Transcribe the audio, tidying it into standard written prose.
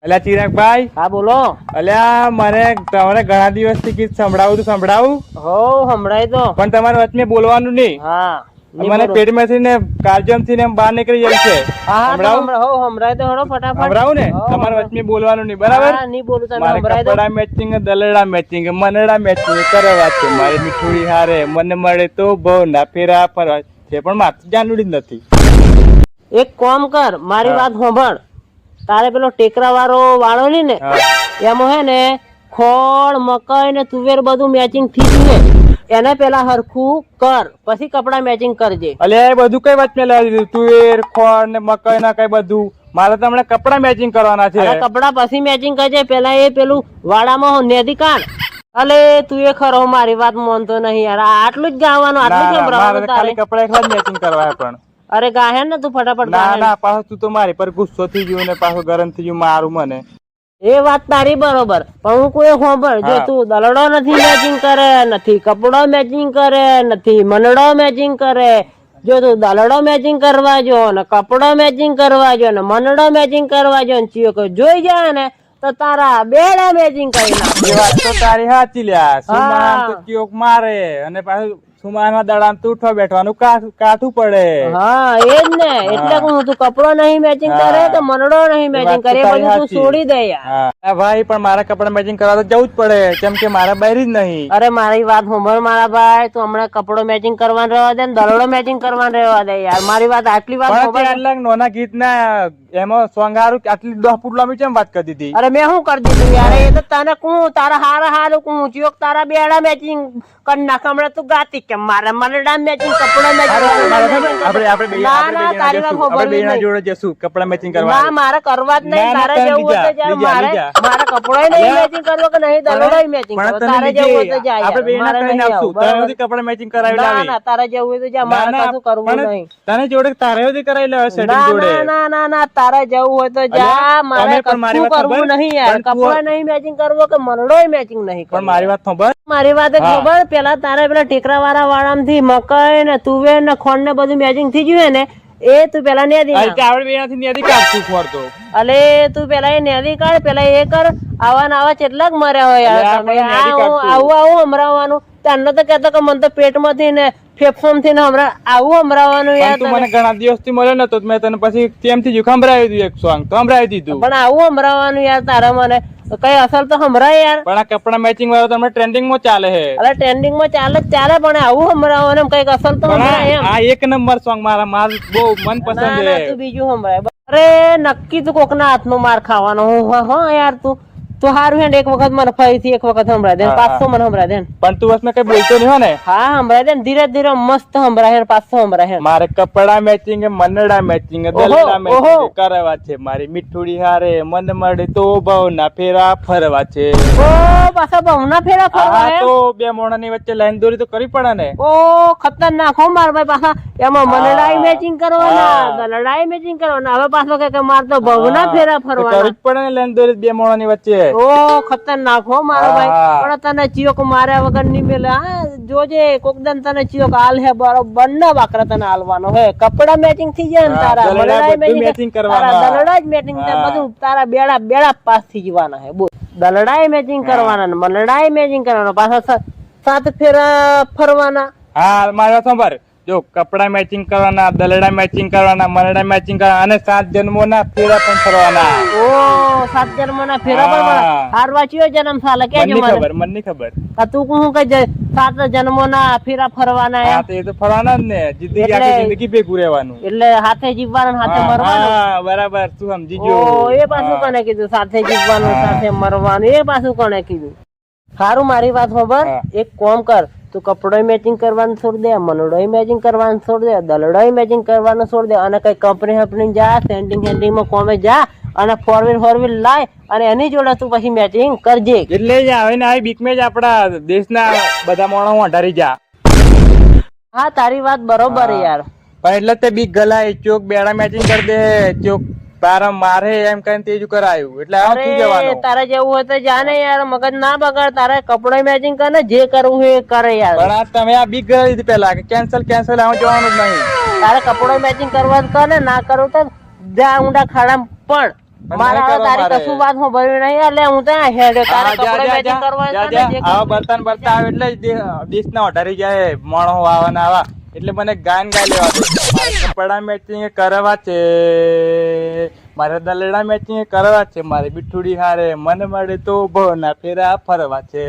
અલ્યા ચિરાગભાઈ. હા બોલો. અલ્યા મને તમારે ઘણા દિવસથી ગીત સંભળાવું. હો સંભળાય તો, પણ તમારે વચ્ચે બોલવાનું નહીં. હા મને પેટમાં થી ને કાર્જમ થી ને બહાર નીકળી જાય છે. સંભળાય તો હળો ફટાફટ સંભળાવું ને. તમારે વચ્ચે બોલવાનું નહીં, બરાબર? નહીં બોલું તમે મારે સંભળાય તો. કપડા મેચિંગ, દલડા મેચિંગ, મનડા મેચિંગ કરવા છે. મારી મીઠુડી હારે મને મળે તો બહુ ના ફેરા ફરવા છે, પણ માથું જાણવું જ નથી. એક કામ કર, મારી વાત સાંભળ. તારે પેલો ટેકરા વાળો ને એમાં હે ને ખોળ મકાઈ ને તુવેર બધું મેચિંગ થઈ ગયું. એને પેલા હરખું કર, પછી કપડા મેચિંગ કરજે. અલ્યા એ બધું કઈ વાત મેં લાવી દીધું? તુવેર ખોળ ને મકાઈ ના કઈ બધું મારે તમને કપડા મેચિંગ કરવાના છે. કપડા પછી મેચિંગ કરજે. પેલા એ પેલું વાડામાં નેદી કાઢ. અલે તું એ ખરો મારી વાત માનતો નહીં યાર. આટલું જ ગાવાનું, આટલું જ સંભળાવવાનું તારે. ખાલી કપડા એકલા જ મેચિંગ કરવા પણ. અરે ગાહે ને તું ફટાફટ. ના પાછો તું તો મારી પર ગુસ્સો થઈ ગયો ને પાછો ગરમ થઈ ગયું મારું મને. એ વાત તારી બરોબર, પણ હું કોઈ સાંભળ. જો તું દલડો નથી મેચિંગ કરે, નથી કપડો મેચિંગ કરે, નથી મનડો મેચિંગ કરે. જો તું દલડો મેચિંગ કરવા જો ને કપડો મેચિંગ કરવા જો ને મનડો મેચિંગ કરવા જો ને ચિયો જોઈ જાય ને તો તારા બેડા મેચિંગ કરી નાખ. એ વાત તો તારી સાચી લ્યા. સુમાન તો ચિયોક મારે અને પાછું સુમાનમાં દડામ તું ઉઠવા બેઠવાનું કાઠું પડે. હા એ જ ને. એટલે હું તું કપડો નહીં મેચિંગ કરે તો મનડો નહીં મેચિંગ કરે, બધું તું છોડી દે યાર. ભાઈ પણ મારા કપડા મેચિંગ કરવા તો જવું જ પડે, કેમ કે મારા બહાર જ નહીં. અરે મારી વાત સાંભળ મારા ભાઈ, તું હમણાં કપડો મેચિંગ કરવાનું રહેવા દે ને દલડો મેચિંગ કરવાનું રહેવા દે યાર. મારી વાત આટલી વાત સાંભળ. નોના ગીત ના એમાં સોંગ હારું આટલી 10 ફૂટ લાંબી કેમ વાત કરી દીધી? અરે મેં શું કરી દીધું યાર? એ તો તને કું તારા હારું કું ચિયોક તારા બેડા મેચિંગ કરી નાખ. હમણાં તું ગાતી કે મારા મનડા મેચિંગ કપડા મેચિંગ. આપણે બેના જોડે જશું કપડા મેચિંગ કરવા. ના મારે કરવા જ નહીં. તારે જવું હોય તો જા. મારે કપડો નહીં મેચિંગ કરવો કે નહીં દલડો મેચિંગ કરવો. તારે જવું હોય તો જા. આપણે બેના કરીને આવશું. તને કપડા મેચિંગ કરાવી લાવી. ના તારે જવું હોય તો જા. મારે કશું કરવું નહીં. તને જોડે તારે સુધી કરાવી લેવા સેટિંગ જોડે. ના તારે જવું હોય તો જા. મારે કશું કરવું નહીં યાર. કપડા નહીં મેચિંગ કરવો કે મનડોય મેચિંગ નહીં કરવો. પણ મારી વાત સાંભળ. મારી વાત ખબર. પેલા તારે પેલા ટેકરા વાળામાંથી મકાઈ ને તુવેર ને ખોંડ ને બધું મેચિંગ થઈ ગયું ને એ તું પેલા નેદી અલે તું પેલા એ નેદી કાઢ. પેલા એ કર. આવા કેટલાક મર્યા હોય યાર તમે. આવું હમરાવવાનું. તને તો કેતો કે મને તો પેટમાંથી ને ફેફસામ થી ને હમણાં આવું હમરાવવાનું યાર. તું મને ઘણા દિવસ થી મળ્યો નતો, મેં તને પછી તેમથી સંભળાવી દીધું એક સોંગ તો સંભળાવી દીધું. પણ આવું હમરાવવાનું યાર તારા મને કઈ અસલ તો હમરાય યાર. પણ આ કપડા મેચિંગ વાળો તમને ટ્રેન્ડિંગ માં ચાલે છે. અરે ટ્રેન્ડિંગ માં ચાલે પણ આવું હમરાવવાનું કઈક અસલ તો હમરાય એમ. આ એક નંબર સોંગ મારું બહુ મનપસંદ છે. તું બીજું હમરાય. અરે નક્કી તું કોકના હાથનો માર ખાવાનો. હા યાર તું હારું હેડ એક વખત મને ફરીથી એક વખત સંભળાય દે. 500 મને સંભળાય દે. પણ તું બસ કઈ બોલતો નહીં હો ને? હા સંભળાય દે. ધીરે ધીરે મસ્ત સંભળાય. 500 સંભળાય. મારે કપડા મેચિંગ, મનડા મેચિંગ, દલડા મેચિંગ કરવા છે. મારી મીઠુડી હારે મન મળે તો ભાવના ફેરા ફરવા છે. ઓ પાછા ભાવના ફેરા ફરવા. તો બે મોણાની વચ્ચે લાઈન દોરી તો કરવી પડે ને. ઓ ખતરનાક હો માર ભાઈ. પાછા એમાં મનડાઈ મેચિંગ કરવાના, દલડાઈ મેચિંગ કરવાના. હવે પાછો કે માર તો ભાવના ફેરા ફરવાના. કરવી જ પડે ને લાઈન દોરી બે મોણાની વચ્ચે. ઓ ખતરનાક હો મારો ભાઈ. પણ તને ચિયોક માર્યા વગર નહીં મેલે. જોજે કોક દન તને ચિયોક હાલ હે બરોબર ના બાકરા તને હાલવાનો હે. કપડા મેચિંગ થઈ જાય ને તારા દલડાઈ મેચિંગ કરવાના. દલડા જ મેચિંગ બધું તારા બેડા પાસ થઈ જવાના હે. બોલ દલડાઈ મેચિંગ કરવાના ને મનડાઈ મેચિંગ કરવાના. પાછા 7 ફેરા ફરવાના. હા મારા સાંભળ. જો કપડા મેચિંગ કરવાના, દલડા મેચિંગ કરવાના, મનડા મેચિંગ કરવાના અને 7 જન્મોના ફેરા પણ ફરવાના. ઓ 7 જન્મોના ફેરા પણ. હારવા ચિયો જન્મ સાલે કેજો મને. મને ખબર. તું હું કઈ 7 જન્મોના ફેરા ફરવાના. હા તો એ તો ફરવાના જ ને. જિંદગી ભેગું રહેવાનું. એટલે હાથે જીવવાનું હાથે મરવાનું. હા બરાબર. તું સમજી ગયો. ઓ એ પાછું કોને કીધું સાથે જીવવાનું સાથે મરવાનું? એ પાછું કોને કીધું? સારું મારી વાત ખબર. એક કામ કર. તું કપડો મેચિંગ કરવાનું છોડ દે, મનડો મેચિંગ કરવાનું છોડ દે, દલડો મેચિંગ કરવાનું છોડ દે અને કઈ કંપની જા, સેન્ટિંગ માં કોમે જા અને 4 લાય અને એની જોડે તું પછી મેચિંગ કરજે. એટલે જ આવે ને આ બીક મેં જ આપડા દેશના બધા માણસો અઢારી જા. હા તારી વાત બરોબર યાર. પણ એટલે તે બીક ગલાય ચોક બેડા મેચિંગ કરી દે. ચોક તારા મારે એમ કઈ તેજુ કરાયું એટલે આવું થઈ જવાનું. તારે જેવું હોય તો જા ને યાર. મગજ ના બગાડ. તારે કપડો મેચિંગ કર ને જે કરવું હોય એ કરે યાર. પણ આ તમે આ બીક ગઈ દીધી પેલા કે કેન્સલ આવું જવાનું જ નહીં. તારે કપડો મેચિંગ કરવા કર ને. ના કરવું તો જા ઊંડા ખાડા પણ પણ મારે નહીં હવે કરવા તારી મારે. કશું વાત સાંભળવી નહીં એટલે હું તો હેડે તારે હા, જા, કપડે જા, મેચિંગ જા, કરવા જા, છે જા. ને જે આવા બર્તન બરતા આવે એટલે ડીશ ના ઓઢારી જાય મણો આવા ને આવા એટલે મને ગાન ગાય લેવા દે. મારે કપડા મેચિંગ કરવા છે, મારે દલડા મેચિંગ કરવા છે, મારે બીઠુડી હારે મન મળે તો બહુ ના ફેરા ફરવા છે.